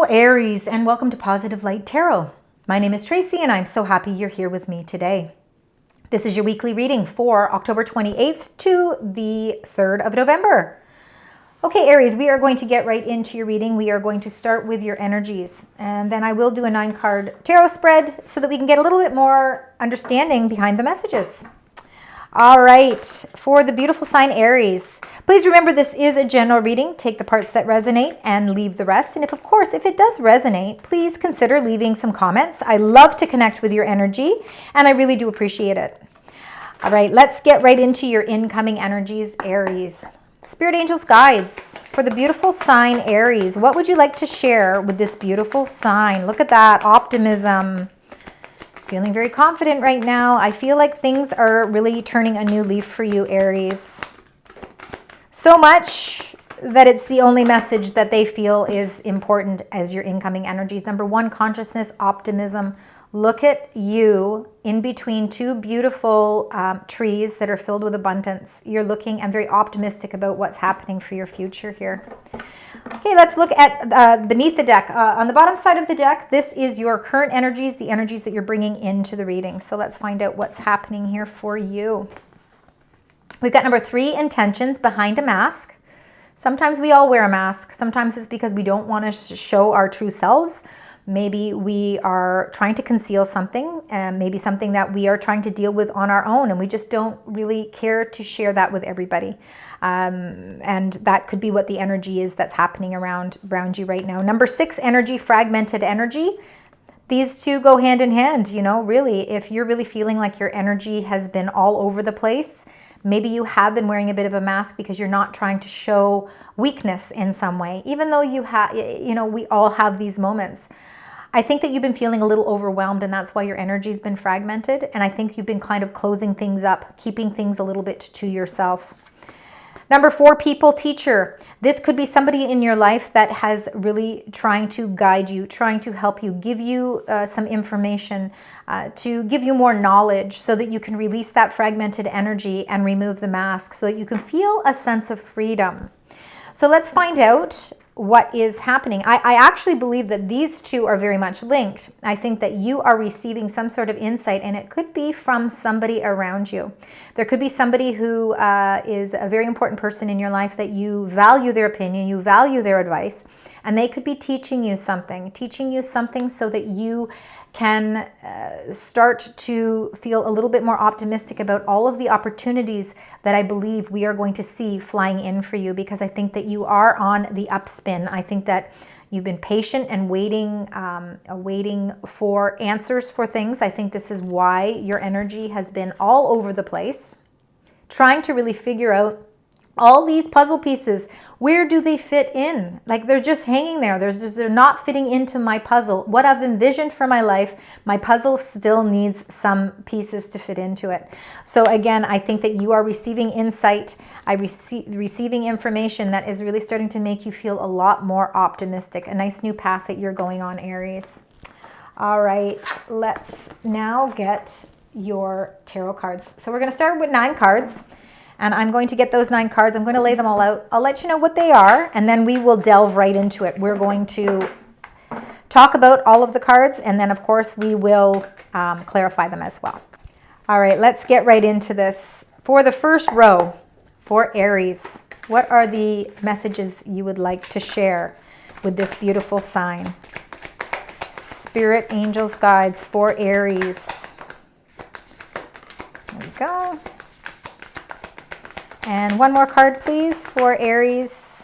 Hello Aries, and welcome to Positive Light Tarot. My name is Tracy and I'm so happy you're here with me today. This is your weekly reading for October 28th to the 3rd of November. Okay Aries, we are going to get right into your reading. We are going to start with your energies, and then I will do a 9-card tarot spread so that we can get a little bit more understanding behind the messages. All right, for the beautiful sign Aries, please remember this is a general reading. Take the parts that resonate and leave the rest. And of course, if it does resonate, please consider leaving some comments. I love to connect with your energy, and I really do appreciate it. All right, let's get right into your incoming energies, Aries. Spirit angels, guides, for the beautiful sign Aries, what would you like to share with this beautiful sign? Look at that, optimism. Feeling very confident right now. I feel like things are really turning a new leaf for you, Aries. So much that it's the only message that they feel is important as your incoming energies. Number one, consciousness, optimism. Look at you in between two beautiful trees that are filled with abundance. You're looking and very optimistic about what's happening for your future here. Okay, let's look at beneath the deck. On the bottom side of the deck, this is your current energies, the energies that you're bringing into the reading. So let's find out what's happening here for you. We've got number 3, intentions behind a mask. Sometimes we all wear a mask. Sometimes it's because we don't want to show our true selves. Maybe we are trying to conceal something, and maybe something that we are trying to deal with on our own, and we just don't really care to share that with everybody. And that could be what the energy is that's happening around you right now. Number 6, energy, fragmented energy. These two go hand in hand, you know, really. If you're really feeling like your energy has been all over the place, maybe you have been wearing a bit of a mask because you're not trying to show weakness in some way, even though we all have these moments. I think that you've been feeling a little overwhelmed, and that's why your energy's been fragmented. And I think you've been kind of closing things up, keeping things a little bit to yourself. Number 4, people, teacher. This could be somebody in your life that has really trying to guide you, trying to help you, give you some information, to give you more knowledge so that you can release that fragmented energy and remove the mask so that you can feel a sense of freedom. So let's find out what is happening. I actually believe that these two are very much linked. I think that you are receiving some sort of insight, and it could be from somebody around you. There could be somebody who is a very important person in your life that you value their opinion, you value their advice, and they could be teaching you something so that you can start to feel a little bit more optimistic about all of the opportunities that I believe we are going to see flying in for you, because I think that you are on the upspin. I think that you've been patient and waiting for answers for things. I think this is why your energy has been all over the place, trying to really figure out all these puzzle pieces. Where do they fit in? Like, they're just hanging there. They're not fitting into my puzzle. What I've envisioned for my life, my puzzle still needs some pieces to fit into it. So again, I think that you are receiving insight, receiving information that is really starting to make you feel a lot more optimistic. A nice new path that you're going on, Aries. All right, let's now get your tarot cards. So we're going to start with 9 cards. And I'm going to get those 9 cards. I'm going to lay them all out. I'll let you know what they are, and then we will delve right into it. We're going to talk about all of the cards, and then, of course, we will clarify them as well. All right, let's get right into this. For the first row, for Aries, what are the messages you would like to share with this beautiful sign? Spirit, angels, guides for Aries. There we go. And one more card, please, for Aries.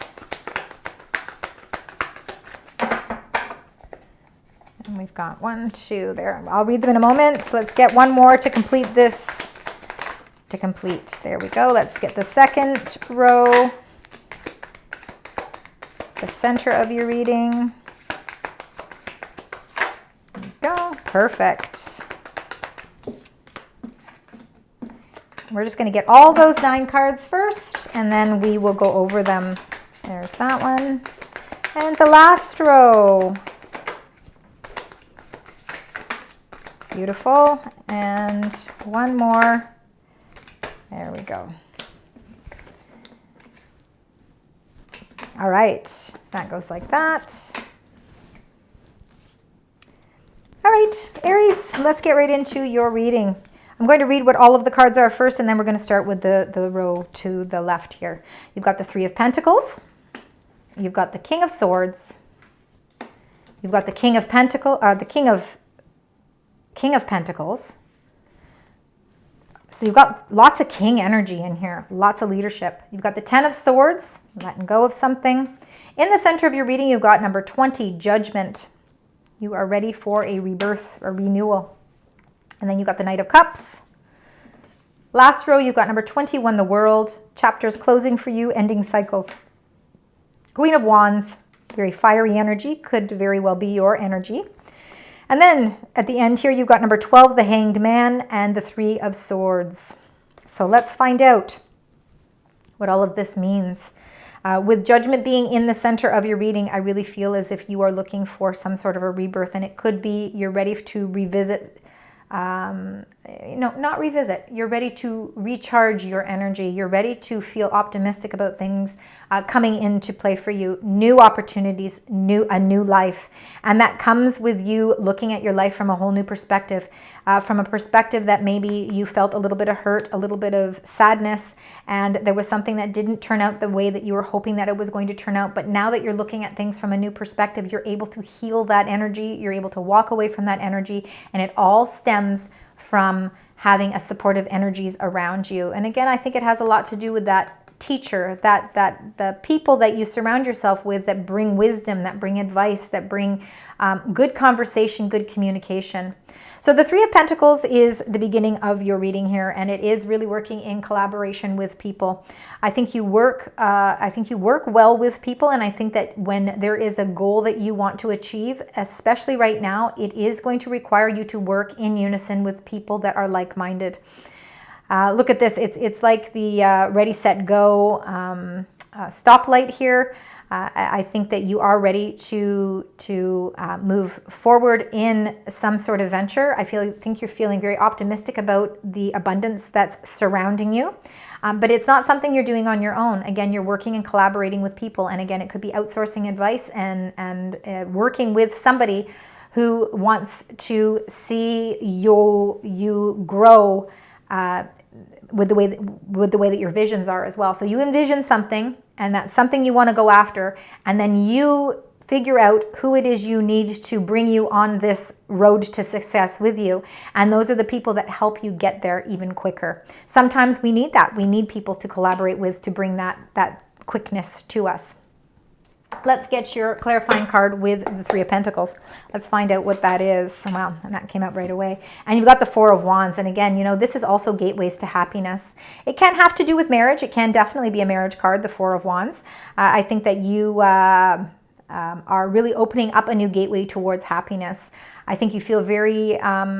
And we've got 1, 2 there. I'll read them in a moment. So let's get one more to complete this. There we go. Let's get the second row, the center of your reading. There we go. Perfect. We're just going to get all those 9 cards first, and then we will go over them. There's that one. And the last row. Beautiful. And one more. There we go. All right, that goes like that. right, Aries, let's get right into your reading. I'm going to read what all of the cards are first, and then we're going to start with the row to the left here. You've got the Three of Pentacles. You've got the King of Swords. You've got the King of Pentacles, King of Pentacles. So you've got lots of king energy in here, lots of leadership. You've got the Ten of Swords, letting go of something. In the center of your reading, you've got number 20, Judgment. You are ready for a rebirth, a renewal. And then you've got the Knight of Cups. Last row, you've got number 21, the World. Chapters closing for you, ending cycles. Queen of Wands, very fiery energy, could very well be your energy. And then at the end here, you've got number 12, the Hanged Man, and the Three of Swords. So let's find out what all of this means. With Judgment being in the center of your reading, I really feel as if you are looking for some sort of a rebirth, and it could be you're ready to revisit, not revisit, you're ready to recharge your energy. You're ready to feel optimistic about things coming into play for you, new opportunities, a new life. And that comes with you looking at your life from a whole new perspective, from a perspective that maybe you felt a little bit of hurt, a little bit of sadness, and there was something that didn't turn out the way that you were hoping that it was going to turn out. But now that you're looking at things from a new perspective, you're able to heal that energy, you're able to walk away from that energy, and it all stems from having a supportive energies around you. And again, I think it has a lot to do with that teacher, that the people that you surround yourself with that bring wisdom, that bring advice, that bring good conversation, good communication. So the Three of Pentacles is the beginning of your reading here, and it is really working in collaboration with people. I think you work well with people, and I think that when there is a goal that you want to achieve, especially right now, it is going to require you to work in unison with people that are like-minded. Look at this. It's like the ready, set, go stoplight here. I think that you are ready to move forward in some sort of venture. I think you're feeling very optimistic about the abundance that's surrounding you. But it's not something you're doing on your own. Again, you're working and collaborating with people. And again, it could be outsourcing advice and working with somebody who wants to see you grow with the way that your visions are as well. So you envision something, and that's something you want to go after, and then you figure out who it is you need to bring you on this road to success with you. And those are the people that help you get there even quicker. Sometimes we need that. We need people to collaborate with to bring that quickness to us. Let's get your clarifying card with the Three of Pentacles. Let's find out what that is. Wow, and that came out right away. And you've got the Four of Wands. And again, this is also gateways to happiness. It can't have to do with marriage. It can definitely be a marriage card, the Four of Wands. I think that you are really opening up a new gateway towards happiness. I think you feel very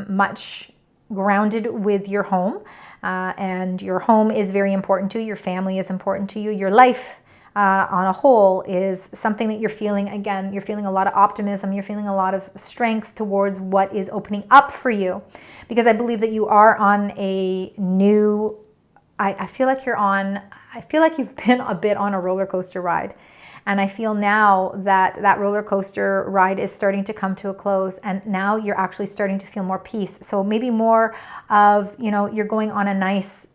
much grounded with your home. And your home is very important to you. Your family is important to you. Your life on a whole is something that you're feeling. Again, you're feeling a lot of optimism. You're feeling a lot of strength towards what is opening up for you, because I believe that you are on a new, I feel like you've been a bit on a roller coaster ride. And I feel now that that roller coaster ride is starting to come to a close, and now you're actually starting to feel more peace. So maybe more of, you're going on a nice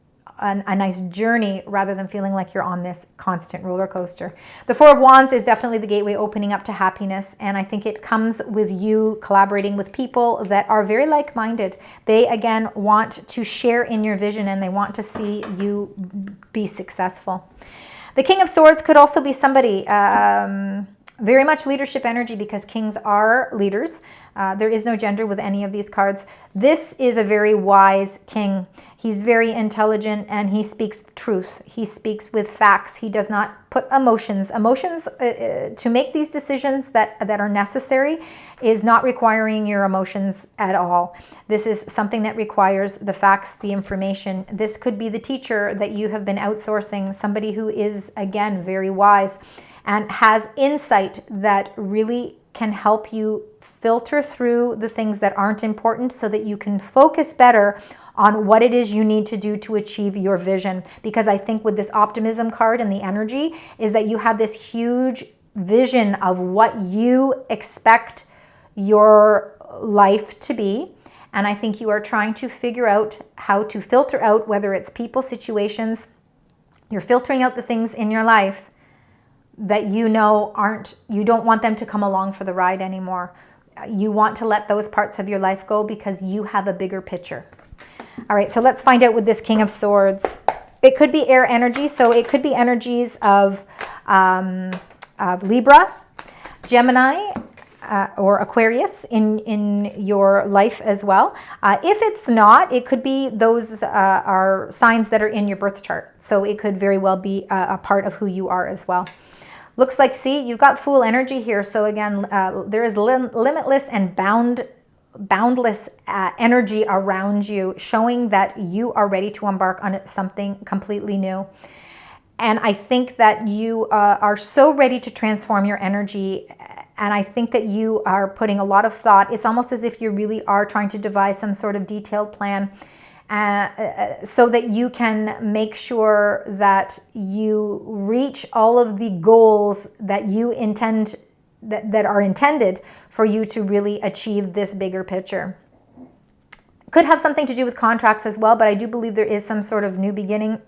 journey rather than feeling like you're on this constant roller coaster. The Four of Wands is definitely the gateway opening up to happiness, and I think it comes with you collaborating with people that are very like-minded. They, again, want to share in your vision, and they want to see you be successful. The King of Swords could also be somebody very much leadership energy, because kings are leaders. There is no gender with any of these cards. This is a very wise king. He's very intelligent, and he speaks truth. He speaks with facts. He does not put emotions. Emotions to make these decisions that are necessary is not requiring your emotions at all. This is something that requires the facts, the information. This could be the teacher that you have been outsourcing, somebody who is, again, very wise and has insight that really can help you filter through the things that aren't important so that you can focus better on what it is you need to do to achieve your vision. Because I think with this Optimism card and the energy is that you have this huge vision of what you expect your life to be. And I think you are trying to figure out how to filter out, whether it's people, situations, you're filtering out the things in your life that you don't want them to come along for the ride anymore. You want to let those parts of your life go because you have a bigger picture. All right, so let's find out with this King of Swords. It could be air energy, so it could be energies of Libra, Gemini, or Aquarius in your life as well. If it's not, it could be those are signs that are in your birth chart. So it could very well be a part of who you are as well. Looks like, see, you've got Fool energy here. So again, there is limitless and boundless energy around you, showing that you are ready to embark on something completely new. And I think that you are so ready to transform your energy. And I think that you are putting a lot of thought. It's almost as if you really are trying to devise some sort of detailed plan so that you can make sure that you reach all of the goals that you intend, that are intended for you to really achieve this bigger picture. Could have something to do with contracts as well, but I do believe there is some sort of new beginning.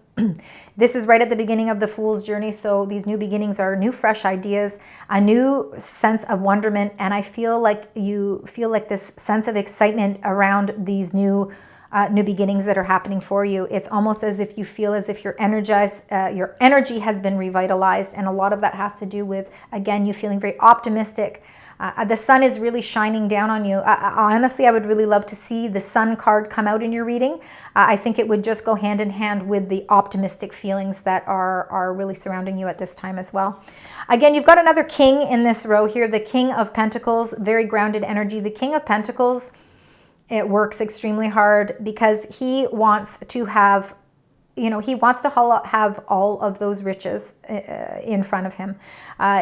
This is right at the beginning of the Fool's journey, so these new beginnings are new, fresh ideas, a new sense of wonderment, and I feel like you feel like this sense of excitement around these new beginnings that are happening for you. It's almost as if you feel as if you're energized, your energy has been revitalized, and a lot of that has to do with, again, you feeling very optimistic. The sun is really shining down on you. Honestly, I would really love to see the sun card come out in your reading. I think it would just go hand in hand with the optimistic feelings that are really surrounding you at this time as well. Again, you've got another king in this row here, the King of Pentacles, very grounded energy. The King of Pentacles, it works extremely hard because he wants to have, he wants to have all of those riches in front of him.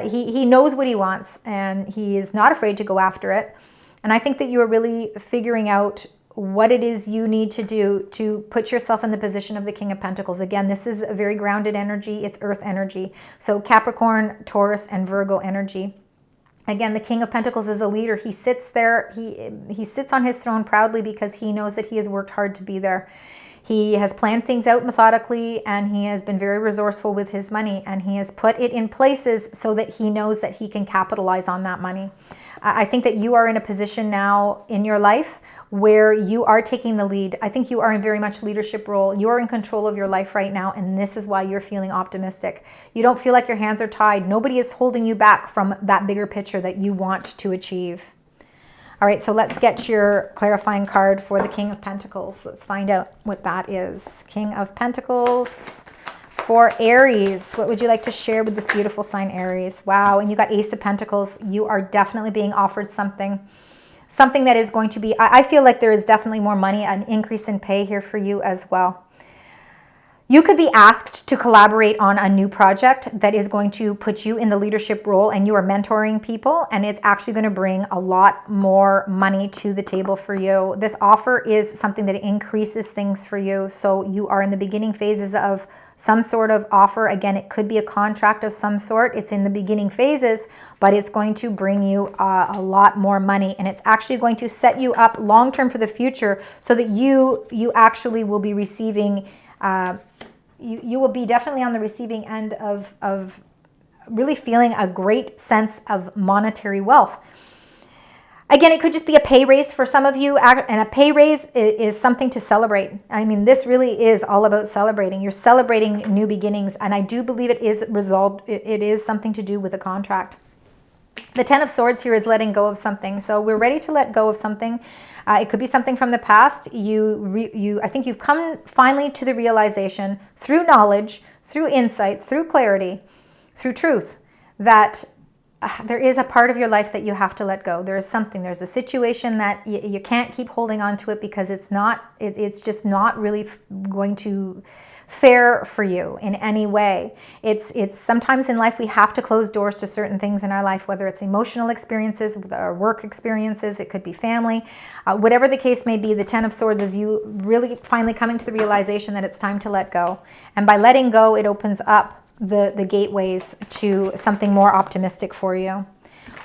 He knows what he wants, and he is not afraid to go after it. And I think that you are really figuring out what it is you need to do to put yourself in the position of the King of Pentacles. Again, this is a very grounded energy. It's earth energy. So Capricorn, Taurus, and Virgo energy. Again, the King of Pentacles is a leader. He sits there. He sits on his throne proudly because he knows that he has worked hard to be there. He has planned things out methodically, and he has been very resourceful with his money, and he has put it in places so that he knows that he can capitalize on that money. I think that you are in a position now in your life where you are taking the lead. I think you are in very much leadership role. You are in control of your life right now, and this is why you're feeling optimistic. You don't feel like your hands are tied. Nobody is holding you back from that bigger picture that you want to achieve. All right, so let's get your clarifying card for the King of Pentacles. Let's find out what that is. King of Pentacles for Aries. What would you like to share with this beautiful sign, Aries? Wow, and you got Ace of Pentacles. You are definitely being offered something that is going to be, I feel like there is definitely more money, an increase in pay here for you as well. You could be asked to collaborate on a new project that is going to put you in the leadership role, and you are mentoring people, and it's actually going to bring a lot more money to the table for you. This offer is something that increases things for you. So you are in the beginning phases of some sort of offer. Again, it could be a contract of some sort. It's in the beginning phases, but it's going to bring you a lot more money, and it's actually going to set you up long-term for the future so that you actually will be receiving you will be definitely on the receiving end of really feeling a great sense of monetary wealth. Again, it could just be a pay raise for some of you, and a pay raise is something to celebrate. I mean, this really is all about celebrating. You're celebrating new beginnings, and I do believe it is resolved. It is something to do with a contract. The Ten of Swords here is letting go of something. So we're ready to let go of something. It could be something from the past. I think you've come finally to the realization through knowledge, through insight, through clarity, through truth, that there is a part of your life that you have to let go. There is something, there's a situation that you can't keep holding on to it because it's just not really going to fair for you in any way. It's sometimes in life we have to close doors to certain things in our life, whether it's emotional experiences, or work experiences, it could be family, whatever the case may be. The Ten of Swords is you really finally coming to the realization that it's time to let go. And by letting go, it opens up the gateways to something more optimistic for you.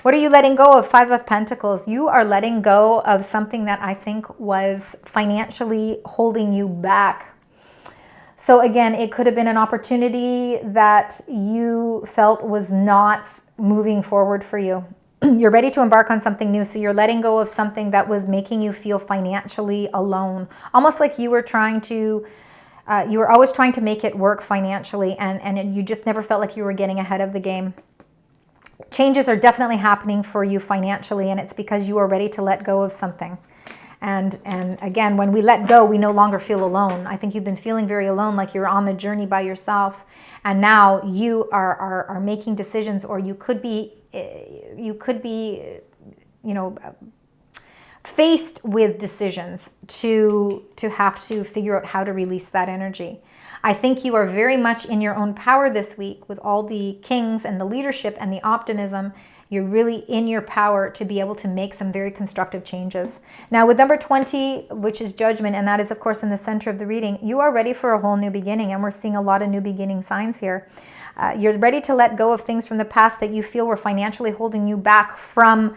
What are you letting go of? Five of Pentacles. You are letting go of something that I think was financially holding you back. So again, it could have been an opportunity that you felt was not moving forward for you. You're ready to embark on something new. So you're letting go of something that was making you feel financially alone. Almost like you were trying to, you were always trying to make it work financially, and you just never felt like you were getting ahead of the game. Changes are definitely happening for you financially, and it's because you are ready to let go of something. And again, when we let go, we no longer feel alone. I think you've been feeling very alone, like you're on the journey by yourself. And now you are making decisions, or you could be, you know, faced with decisions to have to figure out how to release that energy. I think you are very much in your own power this week with all the kings and the leadership and the optimism. You're really in your power to be able to make some very constructive changes. Now with number 20, which is Judgment, and that is of course in the center of the reading, you are ready for a whole new beginning, and we're seeing a lot of new beginning signs here. You're ready to let go of things from the past that you feel were financially holding you back from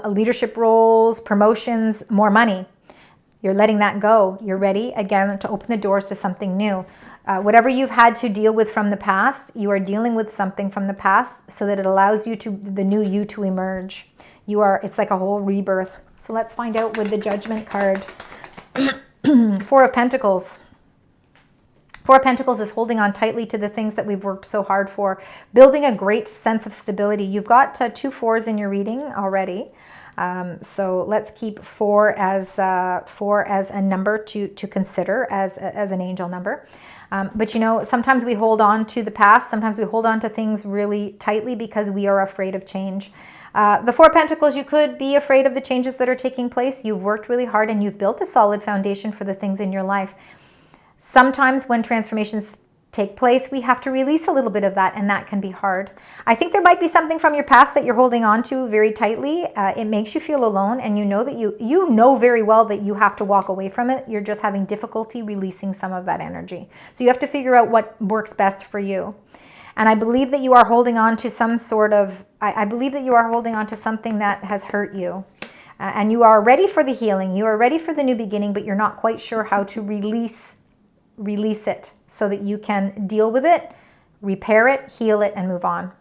leadership roles, promotions, more money. You're letting that go. You're ready, again, to open the doors to something new. Whatever you've had to deal with from the past, you are dealing with something from the past so that it allows you to, the new you to emerge. It's like a whole rebirth. So let's find out with the Judgment card. Four of Pentacles. Four of Pentacles is holding on tightly to the things that we've worked so hard for, building a great sense of stability. You've got 2 4s in your reading already. So let's keep 4 as a number to consider as an angel number. But you know, sometimes we hold on to the past. Sometimes we hold on to things really tightly because we are afraid of change. The Four of Pentacles, you could be afraid of the changes that are taking place. You've worked really hard and you've built a solid foundation for the things in your life. Sometimes when transformations take place, we have to release a little bit of that, and that can be hard. I think there might be something from your past that you're holding on to very tightly. It makes you feel alone, and you know that you know very well that you have to walk away from it. You're just having difficulty releasing some of that energy. So you have to figure out what works best for you. And I believe that you are holding on to some sort of, I believe that you are holding on to something that has hurt you. And you are ready for the healing. You are ready for the new beginning, but you're not quite sure how to release it so that you can deal with it, repair it, heal it, and move on.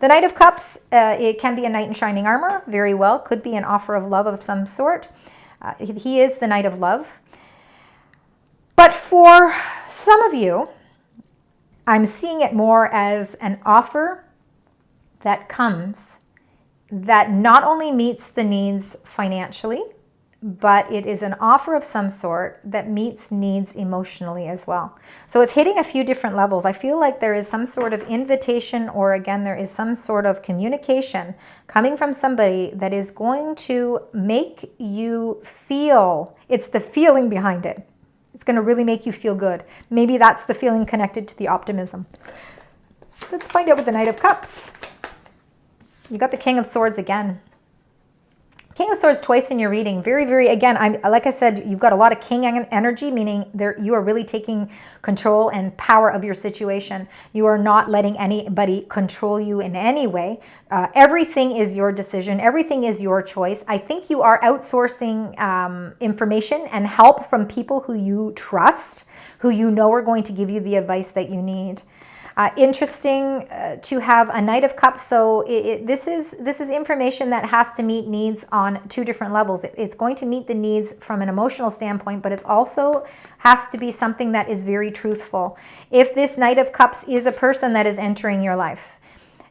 The Knight of Cups, it can be a knight in shining armor, very well. Could be an offer of love of some sort. He is the Knight of Love. But for some of you, I'm seeing it more as an offer that comes that not only meets the needs financially, but it is an offer of some sort that meets needs emotionally as well. So it's hitting a few different levels. I feel like there is some sort of invitation, or again, there is some sort of communication coming from somebody that is going to make you feel, it's the feeling behind it. It's going to really make you feel good. Maybe that's the feeling connected to the optimism. Let's find out with the Knight of Cups. You got the King of Swords again. King of Swords twice in your reading. Very, very, again, like I said, you've got a lot of king energy, meaning you are really taking control and power of your situation. You are not letting anybody control you in any way. Everything is your decision. Everything is your choice. I think you are outsourcing information and help from people who you trust, who you know are going to give you the advice that you need. Interesting to have a Knight of Cups. So this is information that has to meet needs on 2 different levels. It's going to meet the needs from an emotional standpoint, but it also has to be something that is very truthful. If this Knight of Cups is a person that is entering your life,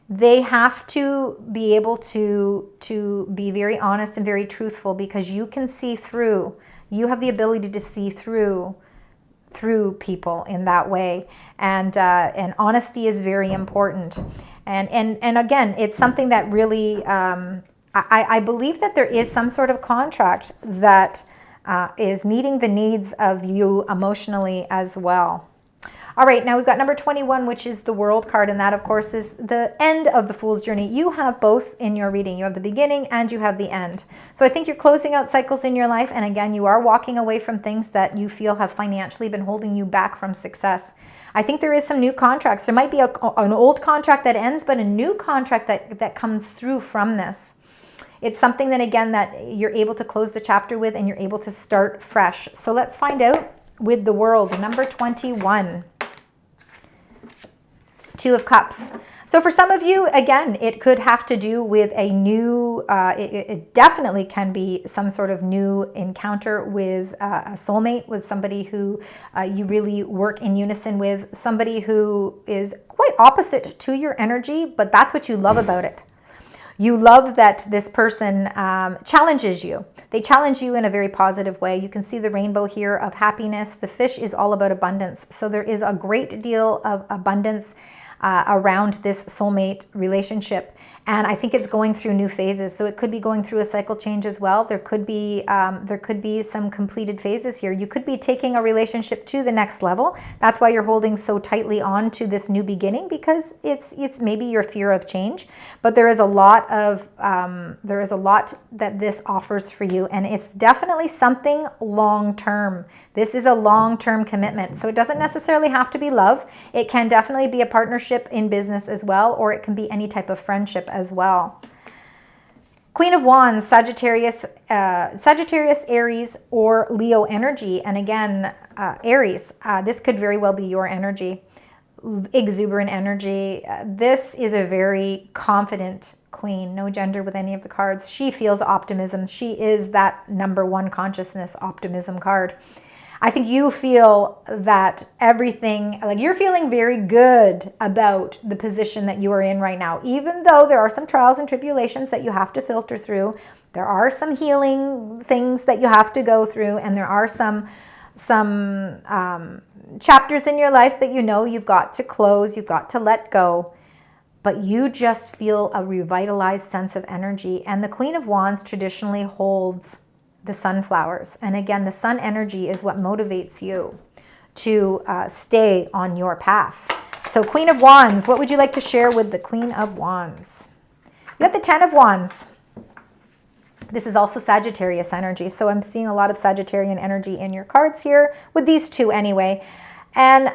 they have to be able to be very honest and very truthful, because you can see through. You have the ability to see through people in that way, and honesty is very important, and again, it's something that really I believe that there is some sort of contract that is meeting the needs of you emotionally as well. All right, now we've got number 21, which is the World card, and that, of course, is the end of the Fool's Journey. You have both in your reading. You have the beginning and you have the end. So I think you're closing out cycles in your life, and again, you are walking away from things that you feel have financially been holding you back from success. I think there is some new contracts. There might be an old contract that ends, but a new contract that comes through from this. It's something that, again, that you're able to close the chapter with and you're able to start fresh. So let's find out with the World, number 21. Two of Cups. So for some of you, again, it could have to do with a new, it definitely can be some sort of new encounter with a soulmate, with somebody who you really work in unison with, somebody who is quite opposite to your energy, but that's what you love about it. You love that this person challenges you. They challenge you in a very positive way. You can see the rainbow here of happiness. The fish is all about abundance. So there is a great deal of abundance around this soulmate relationship. And I think it's going through new phases. So it could be going through a cycle change as well. There could be some completed phases here. You could be taking a relationship to the next level. That's why you're holding so tightly on to this new beginning, because it's maybe your fear of change. But there is a lot that this offers for you, and it's definitely something long term. This is a long-term commitment. So it doesn't necessarily have to be love. It can definitely be a partnership in business as well, or it can be any type of friendship as well. Queen of Wands, Sagittarius, Aries, or Leo energy. And again, Aries, this could very well be your energy, exuberant energy. This is a very confident queen, no gender with any of the cards. She feels optimism. She is that number one consciousness optimism card. I think you feel that everything, like you're feeling very good about the position that you are in right now, even though there are some trials and tribulations that you have to filter through. There are some healing things that you have to go through, and there are some chapters in your life that you know you've got to close, you've got to let go, but you just feel a revitalized sense of energy. And the Queen of Wands traditionally holds the sunflowers. And again, the sun energy is what motivates you to stay on your path. So Queen of Wands, what would you like to share with the Queen of Wands? You got the 10 of Wands. This is also Sagittarius energy. So I'm seeing a lot of Sagittarian energy in your cards here, with these two anyway. And,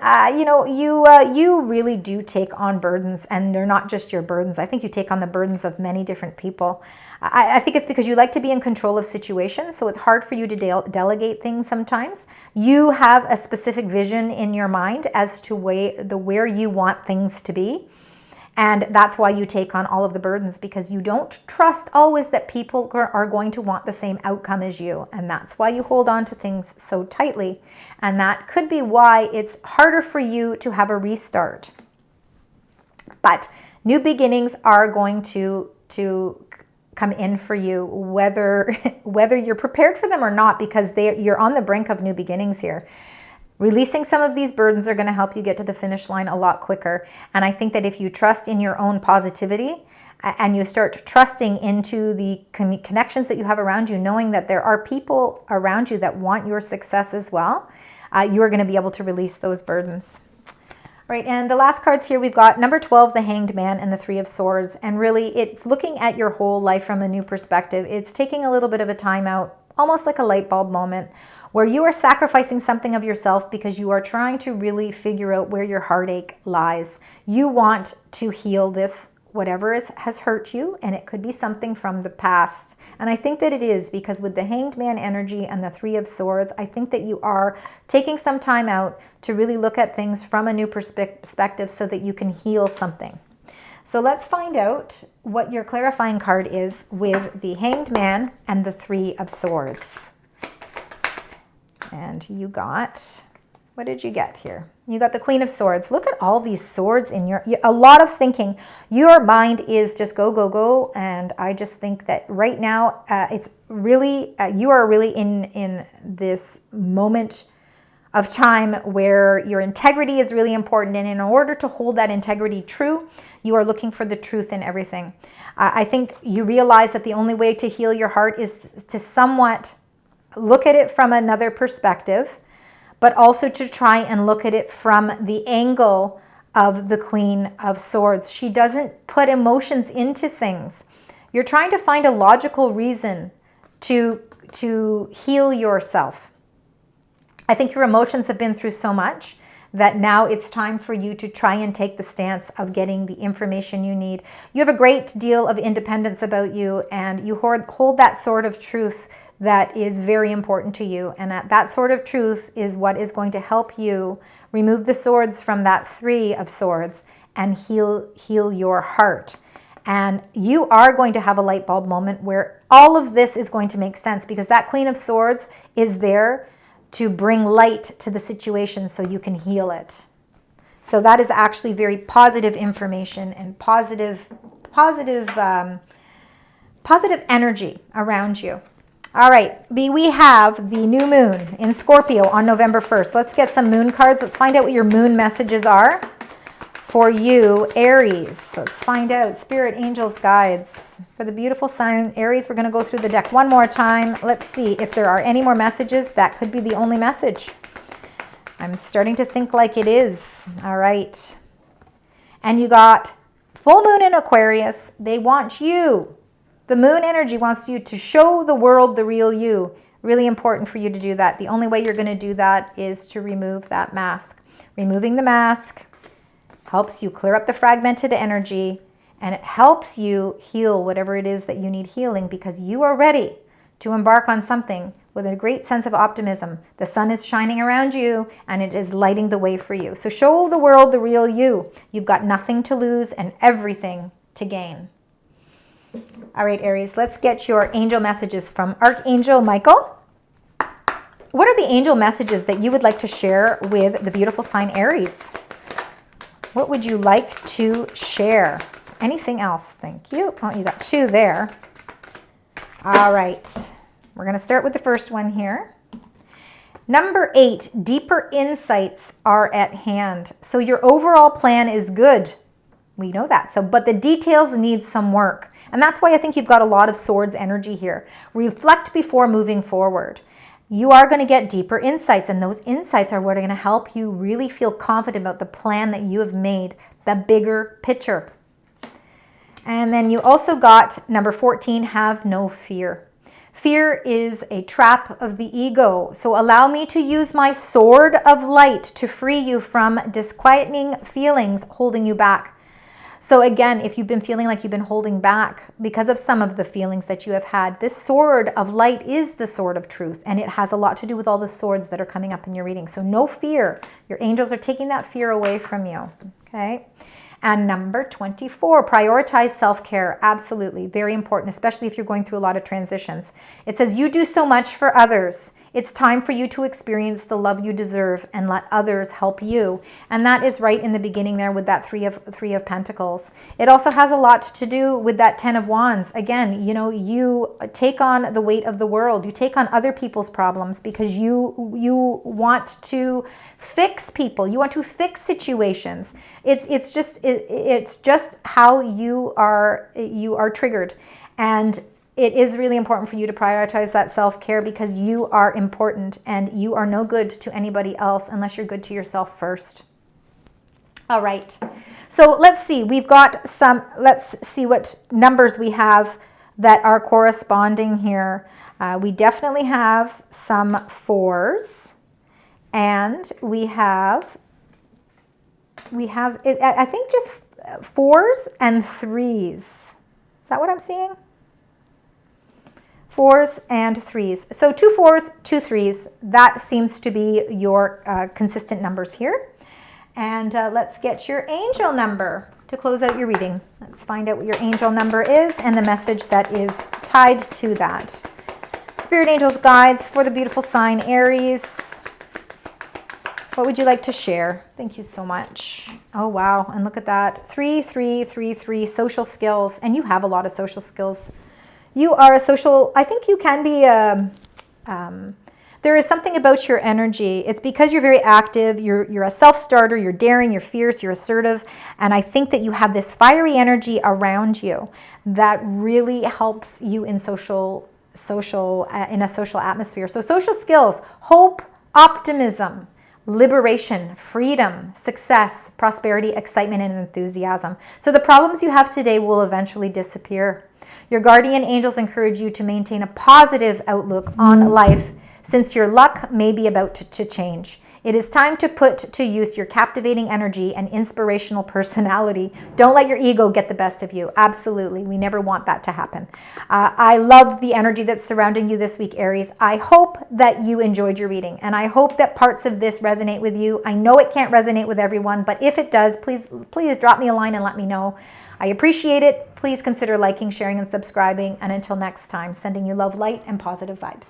you really do take on burdens, and they're not just your burdens. I think you take on the burdens of many different people. I think it's because you like to be in control of situations, so it's hard for you to delegate things sometimes. You have a specific vision in your mind as to where you want things to be. And that's why you take on all of the burdens, because you don't trust always that people are going to want the same outcome as you. And that's why you hold on to things so tightly. And that could be why it's harder for you to have a restart. But new beginnings are going to come in for you, whether you're prepared for them or not, because you're on the brink of new beginnings here. Releasing some of these burdens are going to help you get to the finish line a lot quicker. And I think that if you trust in your own positivity and you start trusting into the connections that you have around you, knowing that there are people around you that want your success as well, you are going to be able to release those burdens. Right, and the last cards here, we've got number 12, the Hanged Man, and the 3 of Swords. And really, it's looking at your whole life from a new perspective. It's taking a little bit of a time out, almost like a light bulb moment, where you are sacrificing something of yourself because you are trying to really figure out where your heartache lies. You want to heal this, whatever has hurt you, and it could be something from the past. And I think that it is, because with the Hanged Man energy and the 3 of Swords, I think that you are taking some time out to really look at things from a new perspective so that you can heal something. So let's find out what your clarifying card is with the Hanged Man and the 3 of Swords. And you got, what did you get here? You got the Queen of Swords. Look at all these swords in a lot of thinking. Your mind is just go, go, go. And I just think that right now, it's really, you are really in this moment of time where your integrity is really important. And in order to hold that integrity true, you are looking for the truth in everything. I think you realize that the only way to heal your heart is to somewhat look at it from another perspective, but also to try and look at it from the angle of the Queen of Swords. She doesn't put emotions into things. You're trying to find a logical reason to heal yourself. I think your emotions have been through so much that now it's time for you to try and take the stance of getting the information you need. You have a great deal of independence about you, and you hold that sword of truth that is very important to you. And that sword of truth is what is going to help you remove the swords from that Three of Swords and heal your heart. And you are going to have a light bulb moment where all of this is going to make sense, because that Queen of Swords is there to bring light to the situation so you can heal it. So that is actually very positive information and positive energy around you. All right, we have the new moon in Scorpio on November 1st. Let's get some moon cards. Let's find out what your moon messages are for you, Aries. Let's find out. Spirit, angels, guides. For the beautiful sign, Aries, we're going to go through the deck one more time. Let's see if there are any more messages. That could be the only message. I'm starting to think like it is. All right. And you got full moon in Aquarius. They want you. The moon energy wants you to show the world the real you. Really important for you to do that. The only way you're going to do that is to remove that mask. Removing the mask helps you clear up the fragmented energy, and it helps you heal whatever it is that you need healing, because you are ready to embark on something with a great sense of optimism. The sun is shining around you, and it is lighting the way for you. So show the world the real you. You've got nothing to lose and everything to gain. All right, Aries, let's get your angel messages from Archangel Michael. What are the angel messages that you would like to share with the beautiful sign Aries? What would you like to share? Anything else? Thank you. Oh, you got two there. All right. We're going to start with the first one here. Number 8, deeper insights are at hand. So your overall plan is good. We know that. But the details need some work. And that's why I think you've got a lot of swords energy here. Reflect before moving forward. You are going to get deeper insights, and those insights are what are going to help you really feel confident about the plan that you have made, the bigger picture. And then you also got number 14, have no fear. Fear is a trap of the ego. So allow me to use my sword of light to free you from disquieting feelings holding you back. So again, if you've been feeling like you've been holding back because of some of the feelings that you have had, this sword of light is the sword of truth, and it has a lot to do with all the swords that are coming up in your reading. So no fear. Your angels are taking that fear away from you. Okay. And number 24, prioritize self-care. Absolutely. Very important, especially if you're going through a lot of transitions. It says you do so much for others. It's time for you to experience the love you deserve and let others help you. And that is right in the beginning there with that three of Pentacles. It also has a lot to do with that 10 of Wands. Again, you know, you take on the weight of the world. You take on other people's problems because you want to fix people. You want to fix situations. It's just how you are triggered. And it is really important for you to prioritize that self-care, because you are important and you are no good to anybody else unless you're good to yourself first. All right. So let's see. Let's see what numbers we have that are corresponding here. We definitely have some 4s, and we have I think just 4s and 3s. Is that what I'm seeing? 4s and 3s. So 2 4s, 2 3s. That seems to be your consistent numbers here. And let's get your angel number to close out your reading. Let's find out what your angel number is and the message that is tied to that. Spirit angels, guides for the beautiful sign Aries. What would you like to share? Thank you so much. Oh, wow. And look at that. 3 3 3 3 social skills. And you have a lot of social skills. You are a social, I think you can be, there is something about your energy. It's because you're very active, you're a self-starter, you're daring, you're fierce, you're assertive. And I think that you have this fiery energy around you that really helps you in in a social atmosphere. So social skills, hope, optimism, liberation, freedom, success, prosperity, excitement, and enthusiasm. So the problems you have today will eventually disappear. Your guardian angels encourage you to maintain a positive outlook on life since your luck may be about to change. It is time to put to use your captivating energy and inspirational personality. Don't let your ego get the best of you. Absolutely. We never want that to happen. I love the energy that's surrounding you this week, Aries. I hope that you enjoyed your reading, and I hope that parts of this resonate with you. I know it can't resonate with everyone, but if it does, please drop me a line and let me know. I appreciate it. Please consider liking, sharing, and subscribing. And until next time, sending you love, light, and positive vibes.